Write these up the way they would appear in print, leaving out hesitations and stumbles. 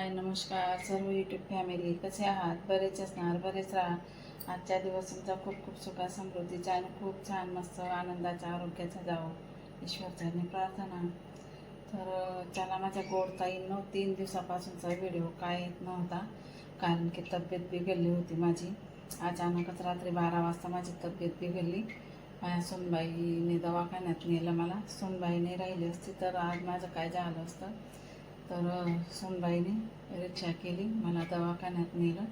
हाय नमस्कार सर्व YouTube family, कसे आहात? बरेच असणार, बरेच राहा. आजच्या दिवस तुमचा खूप खूप सुखा समृद्धीचा आणि खूप छान मस्त आनंदाच्या आरोग्याचा जावो ईश्वरचरणी प्रार्थना. तर चला, माझ्या गोड ताईंनो 3 दिवसापासूनचा व्हिडिओ काय येत नव्हता, कारण की तब्येत बिघडली होती माझी. अचानकच रात्री 12 वाजता माझी तब्येत बिघडली. माझ्या सुनबाईने दवाखान्यात नेलं मला. सुनबाईने राहिली असती तर आज माझं काय झालं असतं. तर सुनबाईने रिक्षा केली, मला दवाखान्यात नेलं.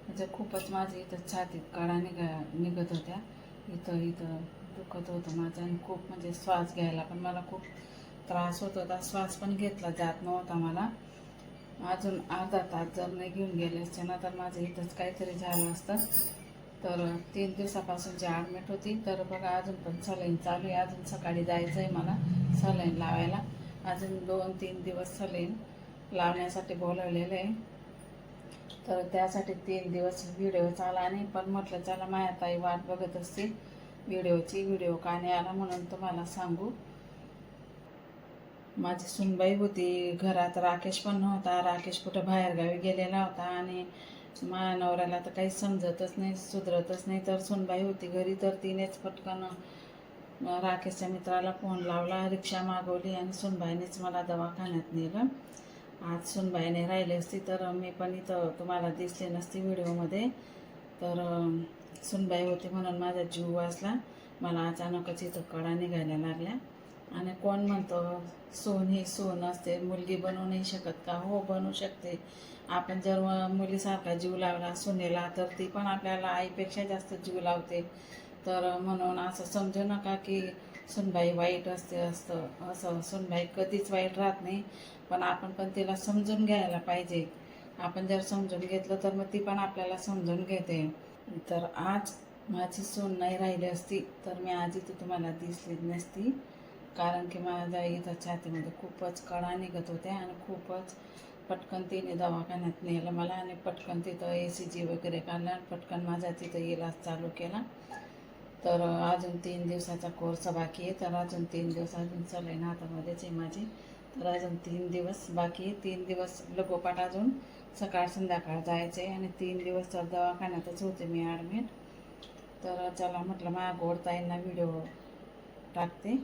म्हणजे खूपच माझं इथं छातीत काळा निघत होत्या. इथं इथं दुखत होतं माझं आणि खूप म्हणजे श्वास घ्यायला पण मला खूप त्रास होत होता. श्वास पण घेतला जात नव्हता मला. अजून अर्धा तास जर नाही घेऊन गेले असते ना तर माझं इथंच काहीतरी झालं असतं. तर 3 दिवसापासूनची ॲडमिट होती. तर बघा, अजून पण सलाईन चालू आहे. अजून सकाळी जायचं आहे मला सलाईन लावायला. अजून 2-3 दिवस सलाईन लावण्यासाठी बोलवलेलं आहे. तर त्यासाठी 3 दिवस व्हिडिओ चाला नाही, पण म्हटलं चला माझ्या ताई वाट बघत असतील व्हिडिओची. व्हिडिओ का नाही आला म्हणून तुम्हाला सांगू. माझी सुनबाई होती घरात, राकेश पण नव्हता. राकेश कुठं बाहेरगावी गेलेला होता आणि माझ्या नवऱ्याला तर काही समजतच नाही, सुधरतच नाही. तर सुनबाई होती घरी, तर तिनेच पटकन राकेशच्या मित्राला फोन लावला, रिक्षा मागवली आणि सुनबाईनेच मला दवाखान्यात नेलं. आज सुनबाईने राहिली असती तर मी पण इथं तुम्हाला दिसले नसती व्हिडिओमध्ये. तर सुनबाई होती म्हणून माझा जीव वाचला. मला अचानकच इथं कळा निघायला लागल्या. आणि कोण म्हणतं सून ही सून असते, मुलगी बनवू नाही शकत का? हो, बनवू शकते. आपण जर मुलीसारखा जीव लावला सुनेला तर ती पण आपल्याला आईपेक्षा जास्त जीव लावते. तर म्हणून असं समजू नका की सुनबाई वाईट असं सुनबाई कधीच वाईट राहत नाही. पण आपण पण तिला समजून घ्यायला पाहिजे. आपण जर समजून घेतलं तर मग ती पण आपल्याला समजून घेते. तर आज माझी सून नाही राहिली असती तर मी आज इथं तुम्हाला दिसली नसती, कारण की माझ्या इथं छातीमध्ये खूपच कळा निघत होत्या आणि खूपच पटकन तिने दवाखान्यात नेलं मला आणि पटकन तिथं ECG वगैरे काढला आणि पटकन माझा तिथं इलाज चालू केला. तर अजून 3 दिवसाचा कोर्स बाकी आहे. तर अजून 3 दिवस अजून सलाईन हातामध्येच आहे माझी. तर अजून 3 दिवस बाकी आहे. 3 दिवस लगोपाठ अजून सकाळ संध्याकाळ जायचं आहे आणि 3 दिवस तर दवाखान्यातच होते मी ॲडमिट. तर चला म्हटलं माझ्या गोड ताईंना व्हिडिओ टाकते.